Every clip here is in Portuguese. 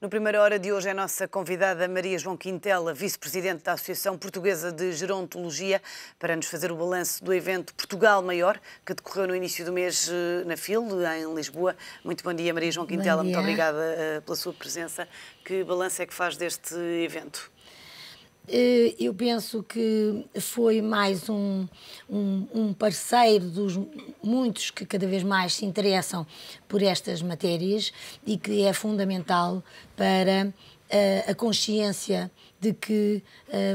No Primeira Hora de hoje é a nossa convidada Maria João Quintela, vice-presidente da Associação Portuguesa de Gerontologia, para nos fazer o balanço do evento Portugal Maior, que decorreu no início do mês na FIL, em Lisboa. Muito bom dia, Maria João Quintela, muito obrigada pela sua presença. Que balanço é que faz deste evento? Eu penso que foi mais um parceiro dos muitos que cada vez mais se interessam por estas matérias e que é fundamental para a consciência de que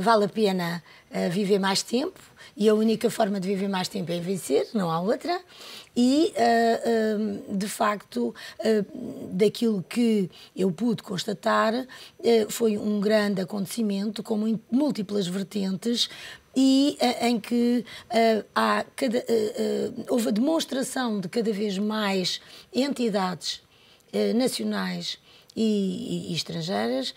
vale a pena viver mais tempo, e a única forma de viver mais tempo é envelhecer, não há outra. E, de facto, daquilo que eu pude constatar, foi um grande acontecimento com múltiplas vertentes e em que houve a demonstração de cada vez mais entidades nacionais e estrangeiras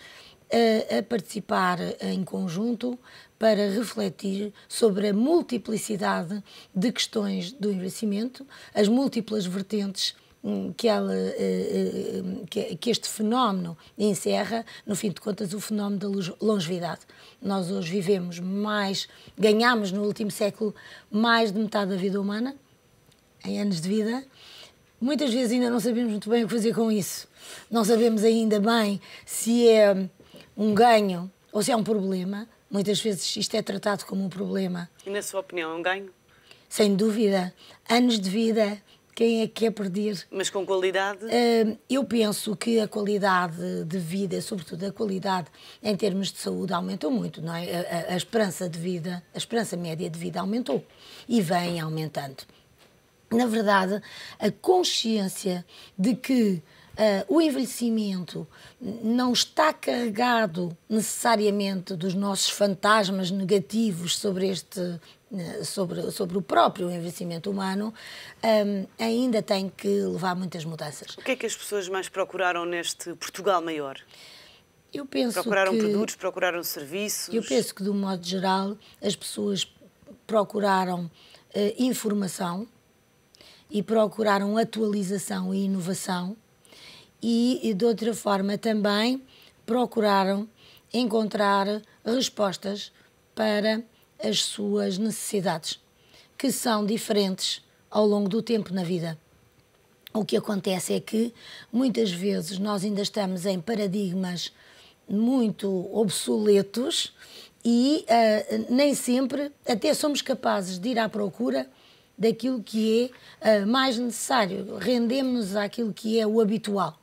a participar em conjunto para refletir sobre a multiplicidade de questões do envelhecimento, as múltiplas vertentes que este fenómeno encerra, no fim de contas, o fenómeno da longevidade. Nós hoje vivemos ganhamos no último século mais de metade da vida humana, em anos de vida. Muitas vezes ainda não sabemos muito bem o que fazer com isso. Não sabemos ainda bem se é um ganho ou se é um problema. Muitas vezes isto é tratado como um problema. E, na sua opinião, é um ganho? Sem dúvida. Anos de vida, quem é que quer perder? Mas com qualidade? Eu penso que a qualidade de vida, sobretudo a qualidade em termos de saúde, aumentou muito, não é? A esperança de vida, a esperança média de vida aumentou e vem aumentando. Na verdade, a consciência de que o envelhecimento não está carregado necessariamente dos nossos fantasmas negativos sobre o próprio envelhecimento humano, ainda tem que levar muitas mudanças. O que é que as pessoas mais procuraram neste Portugal Maior? Eu penso procuraram produtos, procuraram serviços? Eu penso que, de um modo geral, as pessoas procuraram informação e procuraram atualização e inovação. E, de outra forma, também procuraram encontrar respostas para as suas necessidades, que são diferentes ao longo do tempo na vida. O que acontece é que, muitas vezes, nós ainda estamos em paradigmas muito obsoletos e nem sempre até somos capazes de ir à procura daquilo que é mais necessário, rendemos-nos àquilo que é o habitual.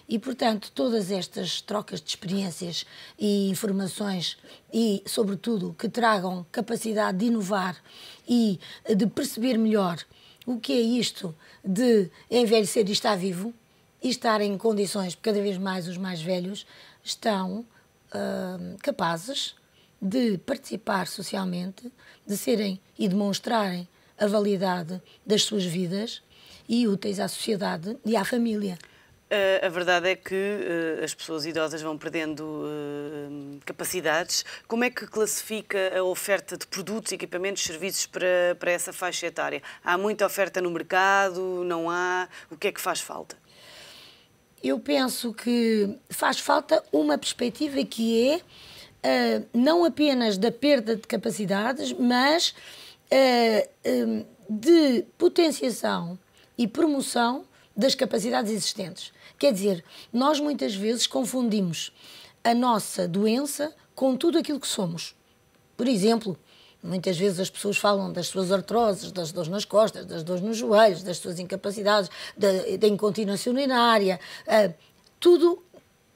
E, portanto, todas estas trocas de experiências e informações e, sobretudo, que tragam capacidade de inovar e de perceber melhor o que é isto de envelhecer e estar vivo e estar em condições, porque cada vez mais os mais velhos estão capazes de participar socialmente, de serem e demonstrarem a validade das suas vidas e úteis à sociedade e à família. A verdade é que as pessoas idosas vão perdendo capacidades. Como é que classifica a oferta de produtos, equipamentos, serviços para essa faixa etária? Há muita oferta no mercado? Não há? O que é que faz falta? Eu penso que faz falta uma perspectiva que é não apenas da perda de capacidades, mas de potenciação e promoção das capacidades existentes. Quer dizer, nós muitas vezes confundimos a nossa doença com tudo aquilo que somos. Por exemplo, muitas vezes as pessoas falam das suas artroses, das dores nas costas, das dores nos joelhos, das suas incapacidades, da incontinência urinária, tudo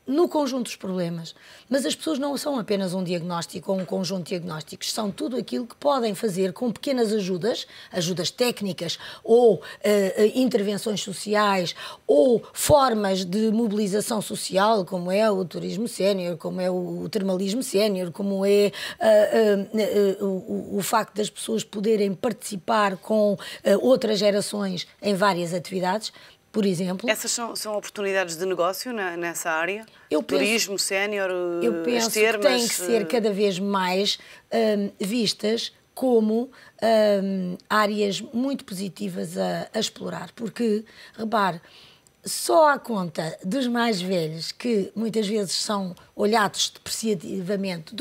no conjunto dos problemas. Mas as pessoas não são apenas um diagnóstico ou um conjunto de diagnósticos, são tudo aquilo que podem fazer com pequenas ajudas técnicas ou intervenções sociais ou formas de mobilização social, como é o turismo sénior, como é o termalismo sénior, como é o facto das pessoas poderem participar com outras gerações em várias atividades. Por exemplo. Essas são oportunidades de negócio nessa área? Turismo, sénior, eu penso que têm que ser cada vez mais vistas como áreas muito positivas a explorar. Porque, repare, só à conta dos mais velhos, que muitas vezes são olhados depreciativamente,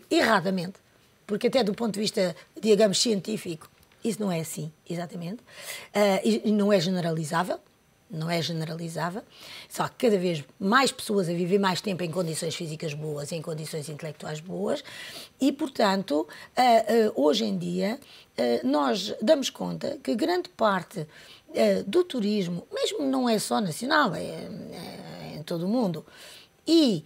erradamente, porque até do ponto de vista, digamos, científico, isso não é assim, exatamente, e não é generalizável. Não é generalizável, só que cada vez mais pessoas a viver mais tempo em condições físicas boas, em condições intelectuais boas, e, portanto, hoje em dia, nós damos conta que grande parte do turismo, mesmo não é só nacional, é em todo o mundo, e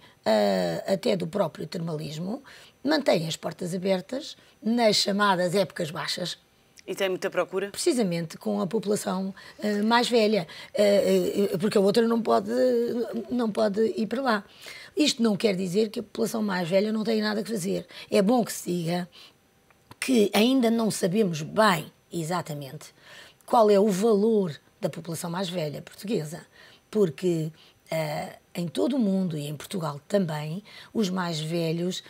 até do próprio termalismo, mantém as portas abertas nas chamadas épocas baixas. E tem muita procura? Precisamente com a população mais velha, porque a outra não pode ir para lá. Isto não quer dizer que a população mais velha não tenha nada que fazer. É bom que se diga que ainda não sabemos bem, exatamente, qual é o valor da população mais velha portuguesa, porque em todo o mundo e em Portugal também, os mais velhos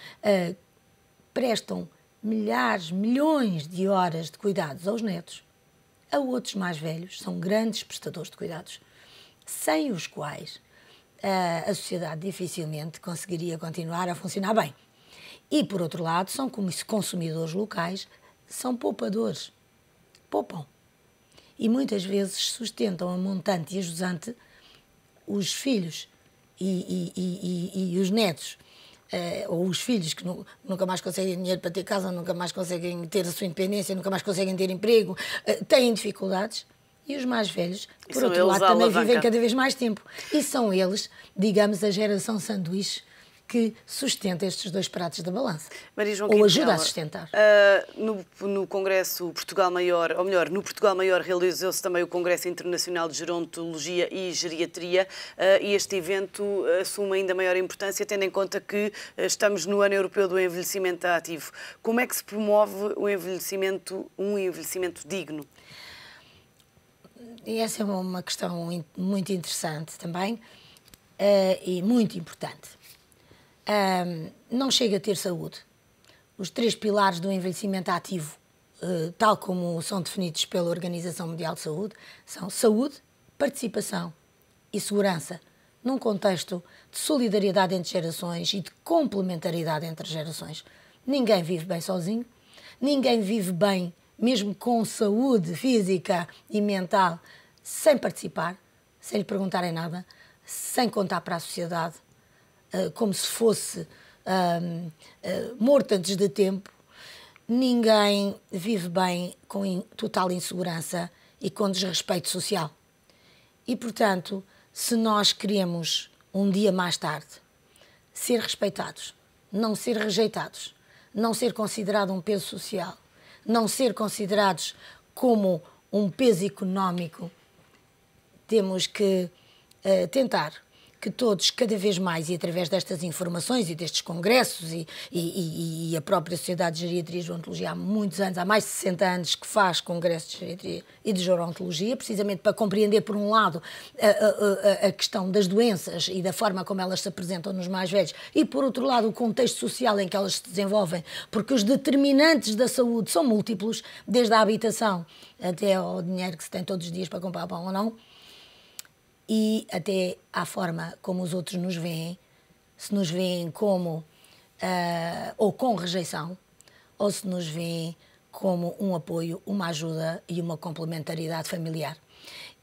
prestam milhares, milhões de horas de cuidados aos netos, a outros mais velhos, são grandes prestadores de cuidados, sem os quais a sociedade dificilmente conseguiria continuar a funcionar bem. E, por outro lado, são consumidores locais, são poupadores, poupam. E muitas vezes sustentam a montante e a jusante os filhos e os netos, ou os filhos que nunca mais conseguem dinheiro para ter casa, nunca mais conseguem ter a sua independência, nunca mais conseguem ter emprego, têm dificuldades, e os mais velhos, por outro lado, também vivem cada vez mais tempo. E são eles, digamos, a geração sanduíche que sustenta estes dois pratos da balança, ou ajuda a sustentar. No Congresso Portugal Maior, ou melhor, no Portugal Maior realizou-se também o Congresso Internacional de Gerontologia e Geriatria, e este evento assume ainda maior importância, tendo em conta que estamos no Ano Europeu do Envelhecimento Ativo. Como é que se promove um envelhecimento digno? E essa é uma questão muito interessante também, e muito importante. Não chega a ter saúde. Os 3 pilares do envelhecimento ativo, tal como são definidos pela Organização Mundial de Saúde, são saúde, participação e segurança, num contexto de solidariedade entre gerações e de complementaridade entre gerações. Ninguém vive bem sozinho, ninguém vive bem, mesmo com saúde física e mental, sem participar, sem lhe perguntarem nada, sem contar para a sociedade, como se fosse morto antes de tempo. Ninguém vive bem com total insegurança e com desrespeito social. E, portanto, se nós queremos, um dia mais tarde, ser respeitados, não ser rejeitados, não ser considerado um peso social, não ser considerados como um peso económico, temos que tentar que todos, cada vez mais, e através destas informações e destes congressos e a própria Sociedade de Geriatria e Gerontologia há muitos anos, há mais de 60 anos que faz congressos de geriatria e de gerontologia, precisamente para compreender, por um lado, a questão das doenças e da forma como elas se apresentam nos mais velhos e, por outro lado, o contexto social em que elas se desenvolvem, porque os determinantes da saúde são múltiplos, desde a habitação até ao dinheiro que se tem todos os dias para comprar pão ou não, e até à forma como os outros nos veem, se nos veem como, ou com rejeição, ou se nos veem como um apoio, uma ajuda e uma complementaridade familiar.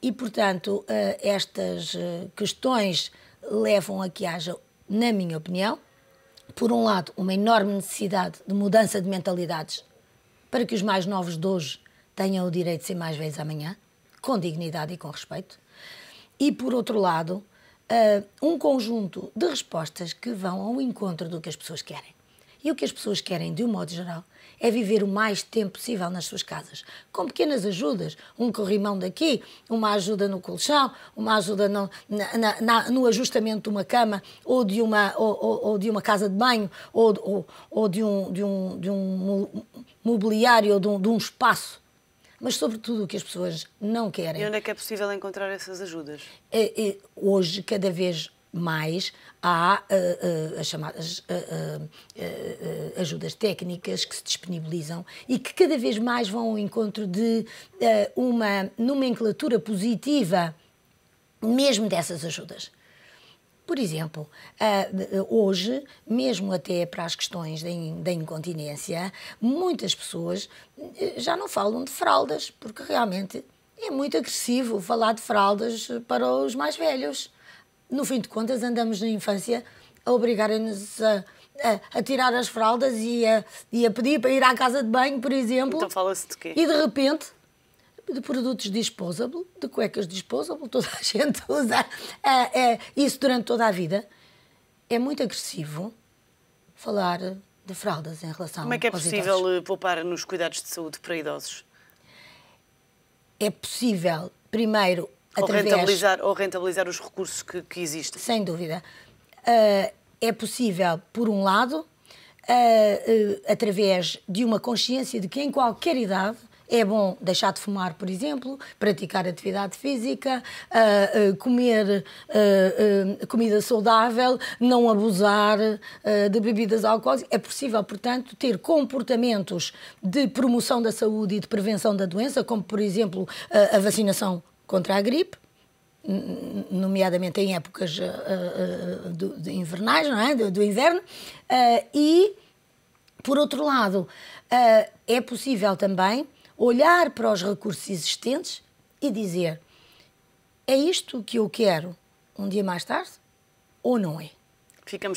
E, portanto, estas questões levam a que haja, na minha opinião, por um lado, uma enorme necessidade de mudança de mentalidades para que os mais novos de hoje tenham o direito de ser mais velhos amanhã, com dignidade e com respeito. E, por outro lado, um conjunto de respostas que vão ao encontro do que as pessoas querem. E o que as pessoas querem, de um modo geral, é viver o mais tempo possível nas suas casas, com pequenas ajudas, um corrimão daqui, uma ajuda no colchão, uma ajuda no ajustamento de uma cama, ou de uma casa de banho, ou de um mobiliário, ou de um espaço. Mas, sobretudo, o que as pessoas não querem... E onde é que é possível encontrar essas ajudas? Hoje, cada vez mais, há as chamadas ajudas técnicas que se disponibilizam e que cada vez mais vão ao encontro de uma nomenclatura positiva mesmo dessas ajudas. Por exemplo, hoje, mesmo até para as questões da incontinência, muitas pessoas já não falam de fraldas, porque realmente é muito agressivo falar de fraldas para os mais velhos. No fim de contas, andamos na infância a obrigarem-nos a tirar as fraldas e a pedir para ir à casa de banho, por exemplo. Então fala-se de quê? E de repente, de produtos disposable, de cuecas disposable, toda a gente usa isso durante toda a vida. É muito agressivo falar de fraldas em relação aos idosos. Como é que é possível poupar nos cuidados de saúde para idosos? É possível, primeiro, Ou rentabilizar os recursos que existem. Sem dúvida. É possível, por um lado, através de uma consciência de que em qualquer idade é bom deixar de fumar, por exemplo, praticar atividade física, comer comida saudável, não abusar de bebidas alcoólicas. É possível, portanto, ter comportamentos de promoção da saúde e de prevenção da doença, como, por exemplo, a vacinação contra a gripe, nomeadamente em épocas de invernais, não é? do inverno, e, por outro lado, é possível também olhar para os recursos existentes e dizer: é isto que eu quero um dia mais tarde ou não é?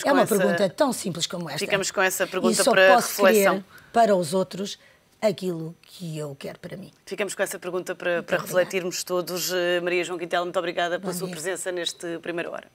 É uma pergunta tão simples como esta. Ficamos com essa pergunta e só para posso reflexão. Querer para os outros aquilo que eu quero para mim. Ficamos com essa pergunta para refletirmos todos. Maria João Quintela, muito obrigada pela sua presença neste Primeira Hora.